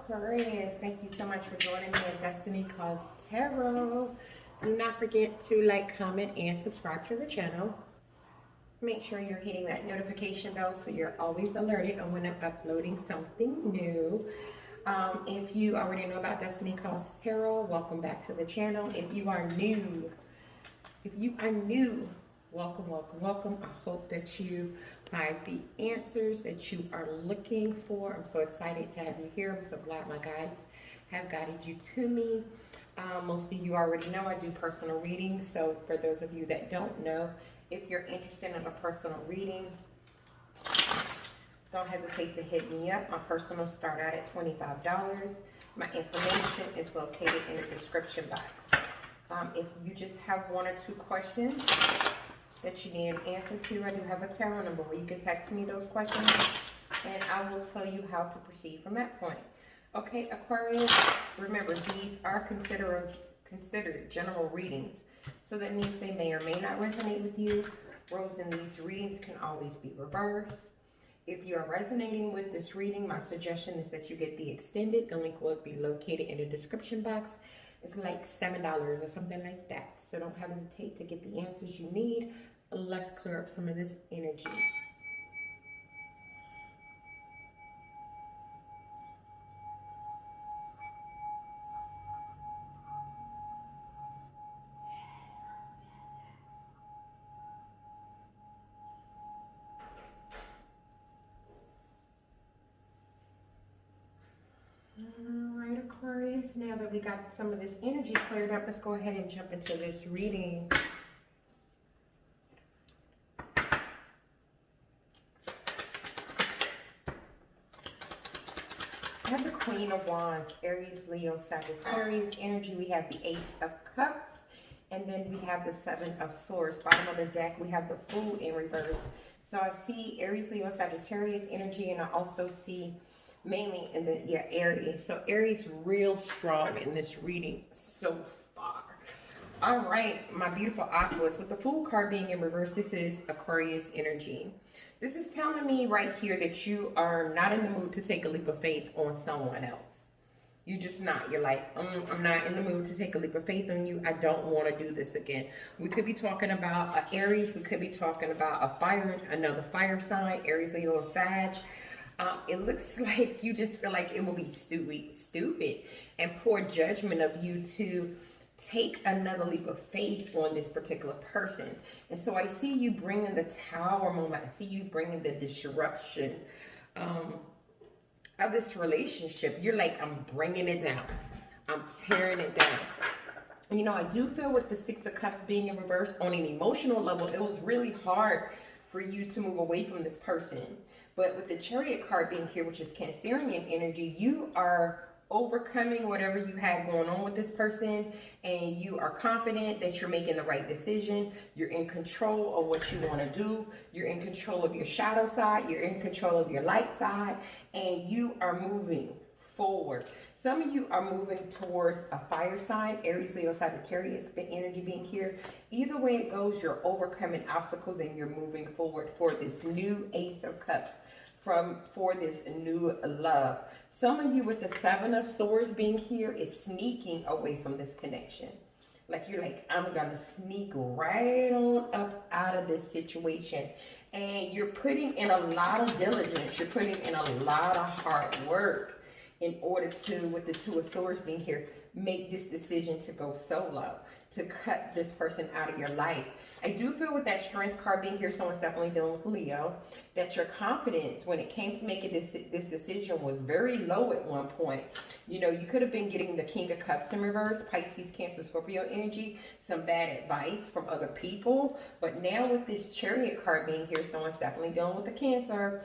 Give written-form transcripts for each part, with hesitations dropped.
Aquarius, thank you so much for joining me at Destiny Calls Tarot. Do not forget to like, comment, and subscribe to the channel. Make sure you're hitting that notification bell so you're always alerted on when I'm uploading something new. If you already know about Destiny Calls Tarot, welcome back to the channel. If you are new, welcome, welcome, welcome. I hope that you find the answers that you are looking for. I'm so excited to have you here. I'm so glad my guides have guided you to me. Most of you already know I do personal readings. So for those of you that don't know, if you're interested in a personal reading, don't hesitate to hit me up. My personals start out at $25. My information is located in the description box. If you just have one or two questions that you need an answer to, I do have a tarot number where you can text me those questions and I will tell you how to proceed from that point. Okay, Aquarius, remember these are considered general readings. So that means they may or may not resonate with you. Roles in these readings can always be reversed. If you are resonating with this reading, my suggestion is that you get the extended. The link will be located in the description box. It's like $7 or something like that. So don't hesitate to get the answers you need. Let's clear up some of this energy. Alright, Aquarius, now that we got some of this energy cleared up, let's go ahead and jump into this reading. I have the Queen of Wands, Aries, Leo, Sagittarius energy. We have the Ace of Cups, and then we have the Seven of Swords. Bottom of the deck, we have the Fool in reverse. So I see Aries, Leo, Sagittarius energy, and I also see mainly in the Aries. So Aries real strong in this reading so far. All right, my beautiful Aquas, with the Fool card being in reverse, this is Aquarius energy. This is telling me right here that you are not in the mood to take a leap of faith on someone else. You're just not. You're like, I'm not in the mood to take a leap of faith on you. I don't want to do this again. We could be talking about Aries. We could be talking about another fire sign, Aries, Leo, Sag. It looks like you just feel like it will be stupid and poor judgment of you to take another leap of faith on this particular person. And so I see you bringing the Tower moment. I see you bringing the disruption of this relationship. You're like, I'm bringing it down. I'm tearing it down. You know, I do feel with the Six of Cups being in reverse on an emotional level, it was really hard for you to move away from this person. But with the Chariot card being here, which is Cancerian energy, you are overcoming whatever you had going on with this person, and you are confident that you're making the right decision. You're in control of what you want to do. You're in control of your shadow side. You're in control of your light side, and you are moving forward. Some of you are moving towards a fire sign, Aries, Leo, Sagittarius energy being here. Either way it goes, you're overcoming obstacles and you're moving forward for this new Ace of Cups, for this new love. Some of you with the Seven of Swords being here is sneaking away from this connection. Like you're like, I'm going to sneak right on up out of this situation. And you're putting in a lot of diligence. You're putting in a lot of hard work in order to, with the Two of Swords being here, make this decision to go solo, to cut this person out of your life. I do feel with that Strength card being here, someone's definitely dealing with Leo, that your confidence when it came to making this decision was very low at one point. You know, you could have been getting the King of Cups in reverse, Pisces, Cancer, Scorpio energy, some bad advice from other people. But now with this Chariot card being here, someone's definitely dealing with the Cancer.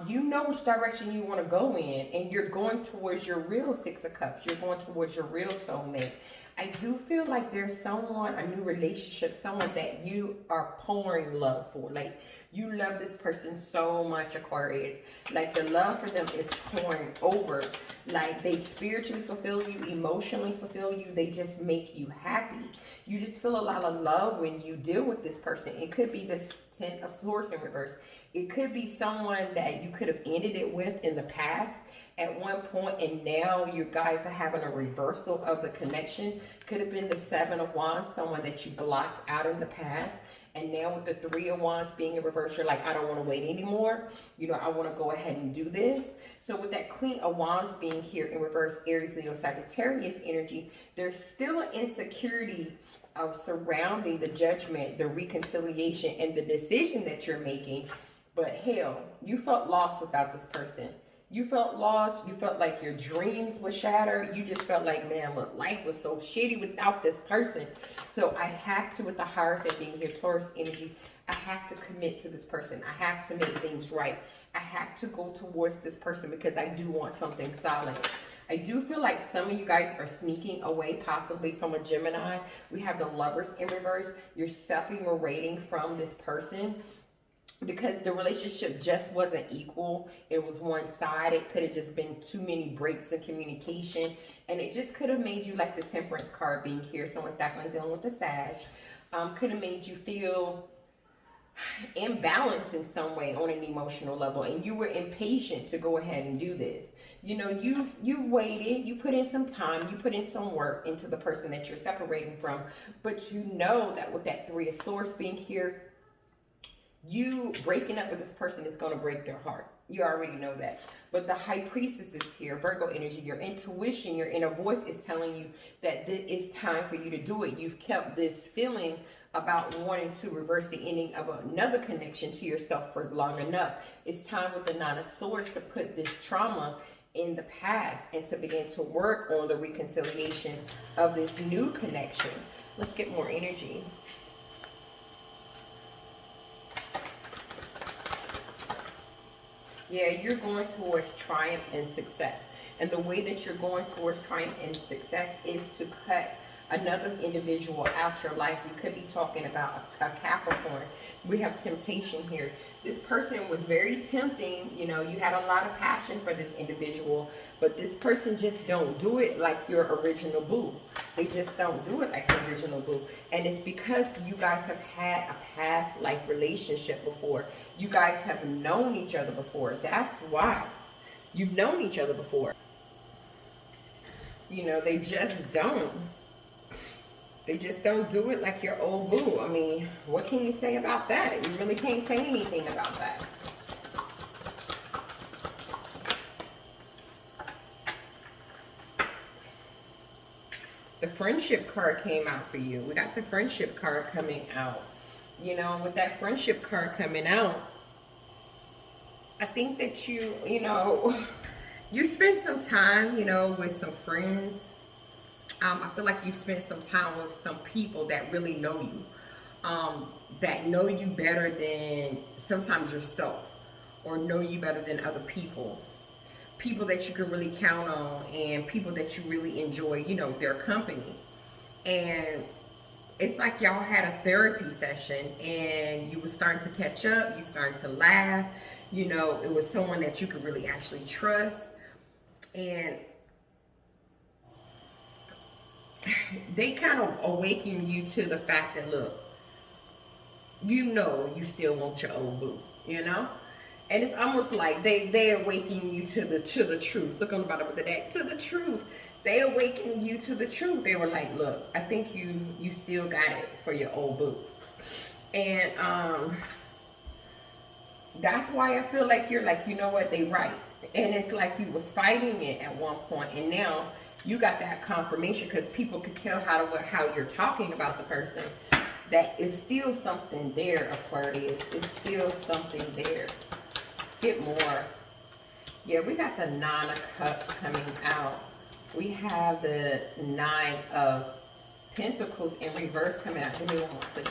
You know which direction you want to go in, and you're going towards your real Six of Cups. You're going towards your real soulmate. I do feel like there's someone, a new relationship, someone that you are pouring love for. Like You love this person so much, Aquarius. Like the love for them is pouring over. Like they spiritually fulfill you, emotionally fulfill you. They just make you happy. You just feel a lot of love when you deal with this person. It could be this 10 of Swords in reverse. It could be someone that you could have ended it with in the past at one point, and now you guys are having a reversal of the connection. Could have been the 7 of Wands, someone that you blocked out in the past. And now with the 3 of Wands being in reverse, you're like, I don't want to wait anymore. You know, I want to go ahead and do this. So with that Queen of Wands being here in reverse, Aries, Leo, Sagittarius energy, there's still an insecurity of surrounding the judgment, the reconciliation, and the decision that you're making. But hell, you felt lost without this person. You felt lost. You felt like your dreams were shattered. You just felt like, man, look, life was so shitty without this person. So I have to, with the Hierophant being here, Taurus energy, I have to commit to this person. I have to make things right. I have to go towards this person because I do want something solid. I do feel like some of you guys are sneaking away, possibly from a Gemini. We have the Lovers in reverse. You're separating from this person because the relationship just wasn't equal. It was one-sided. Could have just been too many breaks in communication, and it just could have made you, like the Temperance card being here, someone's definitely dealing with the Sag, could have made you feel imbalanced in some way on an emotional level, and you were impatient to go ahead and do this. You know, you waited, you put in some time, you put in some work into the person that you're separating from, but you know that with that 3 of Swords being here, you breaking up with this person is going to break their heart. You already know that. But the High Priestess is here, Virgo energy. Your intuition, your inner voice is telling you that it's time for you to do it. You've kept this feeling about wanting to reverse the ending of another connection to yourself for long enough. It's time with the 9 of Swords to put this trauma in the past and to begin to work on the reconciliation of this new connection. Let's get more energy. Yeah, you're going towards triumph and success. And the way that you're going towards triumph and success is to cut another individual out your life. We could be talking about a Capricorn. We have temptation here. This person was very tempting. You know, you had a lot of passion for this individual, but this person just don't do it like your original boo. They just don't do it like your original boo. And it's because you guys have had a past life relationship before. You guys have known each other before. That's why. You've known each other before. You know, they just don't. They just don't do it like your old boo. I mean, what can you say about that? You really can't say anything about that. The Friendship card came out for you. We got the Friendship card coming out. You know, with that Friendship card coming out, I think that you know, you spent some time, you know, with some friends. I feel like you spent some time with some people that really know you, that know you better than sometimes yourself, or know you better than other people. People that you can really count on, and people that you really enjoy, you know, their company. And it's like y'all had a therapy session, and you were starting to catch up, you starting to laugh. You know, it was someone that you could really actually trust. And they kind of awaken you to the fact that, look, you know you still want your old boo, you know? And it's almost like they awaken you to the truth. Look on the bottom of the deck, to the truth. They awaken you to the truth. They were like, look, I think you still got it for your old boo. And that's why I feel like you're like, you know what, they right. And it's like you was fighting it at one point, and now you got that confirmation because people could tell how you're talking about the person. That is still something there, Aquarius. It's still something there. Let's get more. Yeah, we got the 9 of Cups coming out. We have the 9 of Pentacles in reverse coming out. Give me one more, please.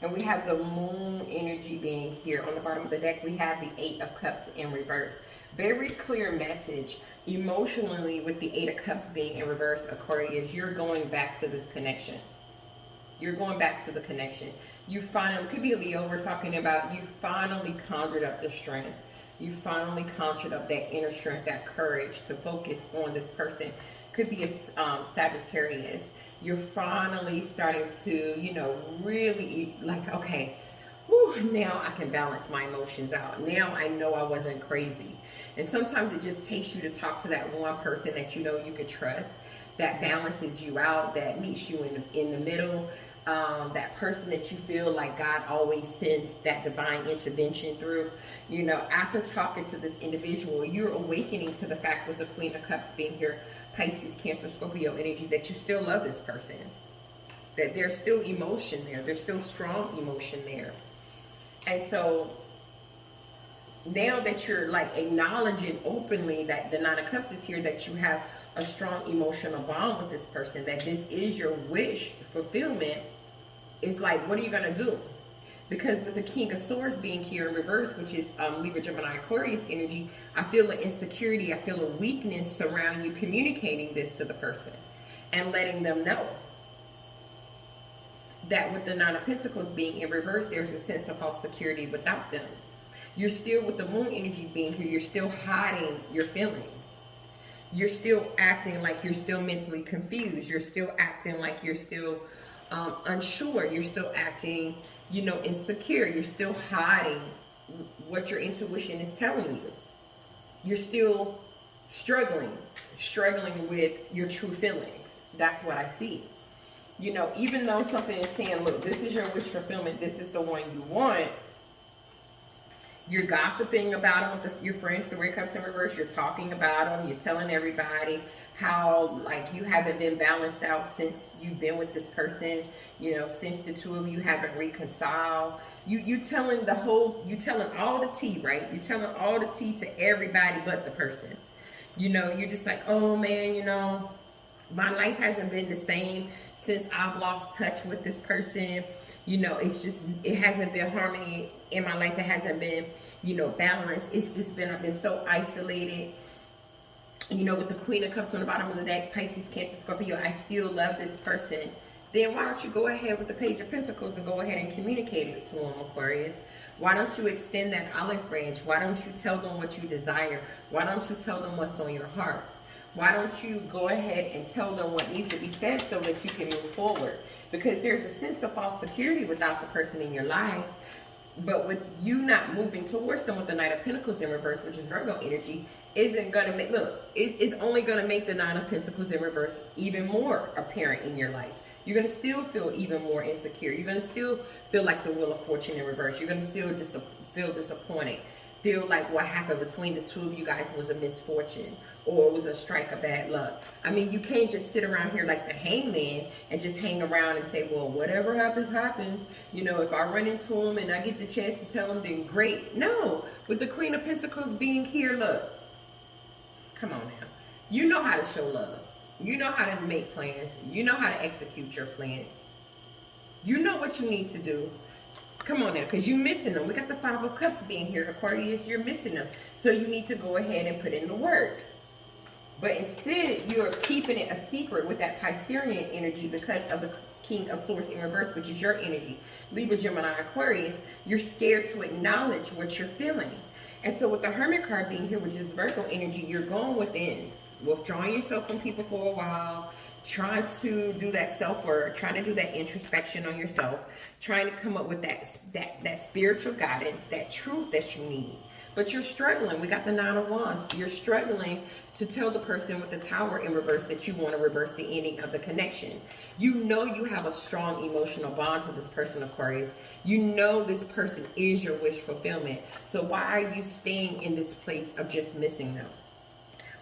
And we have the Moon energy being here. On the bottom of the deck, we have the 8 of Cups in reverse. Very clear message. Emotionally, with the 8 of Cups being in reverse, Aquarius, you're going back to this connection. You're going back to the connection. You finally, could be a Leo we're talking about, you finally conjured up the strength. You finally conjured up that inner strength, that courage to focus on this person. Could be a Sagittarius. You're finally starting to, you know, really like, okay, whew, now I can balance my emotions out. Now I know I wasn't crazy. And sometimes it just takes you to talk to that one person that you know you could trust, that balances you out, that meets you in the middle, that person that you feel like God always sends that divine intervention through. You know, after talking to this individual, you're awakening to the fact with the Queen of Cups being here, Pisces, Cancer, Scorpio energy, that you still love this person, that there's still emotion there, there's still strong emotion there. And so now that you're like acknowledging openly that the Nine of Cups is here, that you have a strong emotional bond with this person, that this is your wish fulfillment, it's like, what are you going to do? Because with the King of Swords being here in reverse, which is Libra, Gemini, Aquarius energy, I feel an insecurity, I feel a weakness around you communicating this to the person and letting them know that with the Nine of Pentacles being in reverse, there's a sense of false security without them. You're still, with the Moon energy being here, you're still hiding your feelings. You're still acting like you're still mentally confused. You're still acting like you're still unsure. You're still acting, you know, insecure. You're still hiding what your intuition is telling you. You're still struggling with your true feelings. That's what I see. You know, even though something is saying, look, this is your wish fulfillment, this is the one you want, you're gossiping about them with your friends, the Red Cups in reverse. You're talking about them. You're telling everybody how, like, you haven't been balanced out since you've been with this person. You know, since the two of you haven't reconciled. You telling the whole, you telling all the tea, right? You're telling all the tea to everybody but the person. You know, you're just like, oh man, you know, my life hasn't been the same since I've lost touch with this person. You know, it's just, it hasn't been harmony in my life. It hasn't been, you know, balance. It's just been, I've been so isolated. You know, with the Queen of Cups on the bottom of the deck, Pisces, Cancer, Scorpio, I still love this person. Then why don't you go ahead with the Page of Pentacles and go ahead and communicate it to them, Aquarius? Why don't you extend that olive branch? Why don't you tell them what you desire? Why don't you tell them what's on your heart? Why don't you go ahead and tell them what needs to be said so that you can move forward? Because there's a sense of false security without the person in your life. But with you not moving towards them with the Knight of Pentacles in reverse, which is Virgo energy, isn't going to make, look, it's only going to make the Nine of Pentacles in reverse even more apparent in your life. You're going to still feel even more insecure. You're going to still feel like the Wheel of Fortune in reverse. You're going to still feel disappointed. Feel like what happened between the two of you guys was a misfortune or it was a strike of bad luck. I mean, you can't just sit around here like the hangman and just hang around and say, well, whatever happens, happens. You know, if I run into him and I get the chance to tell him, then great. No, with the Queen of Pentacles being here, look, come on now. You know how to show love. You know how to make plans. You know how to execute your plans. You know what you need to do. Come on now, because you're missing them. We got the Five of Cups being here, Aquarius. You're missing them. So you need to go ahead and put in the work. But instead, you're keeping it a secret with that Piscean energy because of the King of Swords in reverse, which is your energy. Libra, Gemini, Aquarius, you're scared to acknowledge what you're feeling. And so with the Hermit card being here, which is Virgo energy, you're going within, withdrawing yourself from people for a while, trying to do that self-work, trying to do that introspection on yourself, trying to come up with that spiritual guidance, that truth that you need. But you're struggling. We got the Nine of Wands. You're struggling to tell the person with the Tower in reverse that you want to reverse the ending of the connection. You know you have a strong emotional bond to this person, Aquarius. You know this person is your wish fulfillment. So why are you staying in this place of just missing them?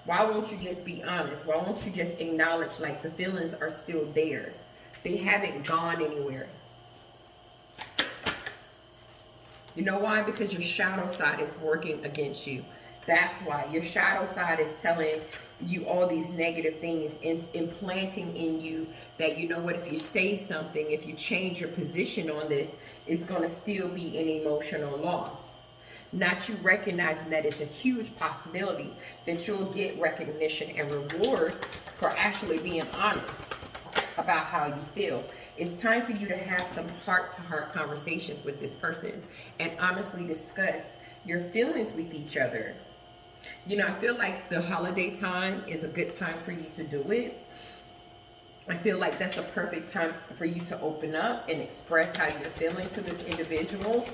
Why won't you just be honest? Why won't you just acknowledge like the feelings are still there? They haven't gone anywhere. You know why? Because your shadow side is working against you. That's why. Your shadow side is telling you all these negative things, implanting in you that, you know what, if you say something, if you change your position on this, it's going to still be an emotional loss. Not you recognizing that it's a huge possibility that you'll get recognition and reward for actually being honest about how you feel. It's time for you to have some heart-to-heart conversations with this person and honestly discuss your feelings with each other. You know, I feel like the holiday time is a good time for you to do it. I feel like that's a perfect time for you to open up and express how you're feeling to this individual.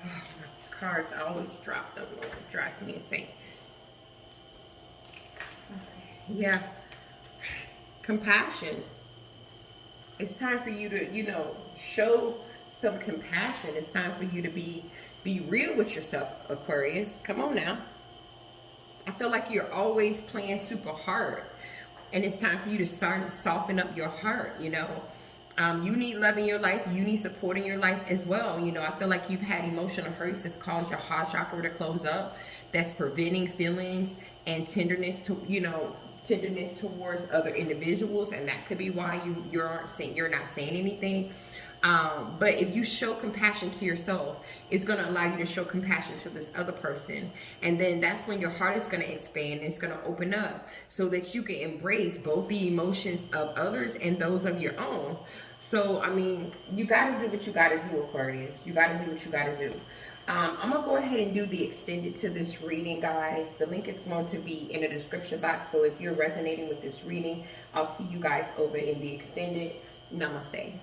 Oh, my cards, I always drop them. It drives me insane. Yeah. Compassion. It's time for you to, you know, show some compassion. It's time for you to be real with yourself, Aquarius. Come on now. I feel like you're always playing super hard, and it's time for you to start soften up your heart. You know, you need love in your life. You need support in your life as well. You know, I feel like you've had emotional hurts that's caused your heart chakra to close up. That's preventing feelings and tenderness to, you know, tenderness towards other individuals, and that could be why you're not saying anything. But if you show compassion to yourself, it's going to allow you to show compassion to this other person. And then that's when your heart is going to expand and it's going to open up so that you can embrace both the emotions of others and those of your own. So, I mean, you got to do what you got to do, Aquarius. You got to do what you got to do. I'm going to go ahead and do the extended to this reading, guys. The link is going to be in the description box. So if you're resonating with this reading, I'll see you guys over in the extended. Namaste.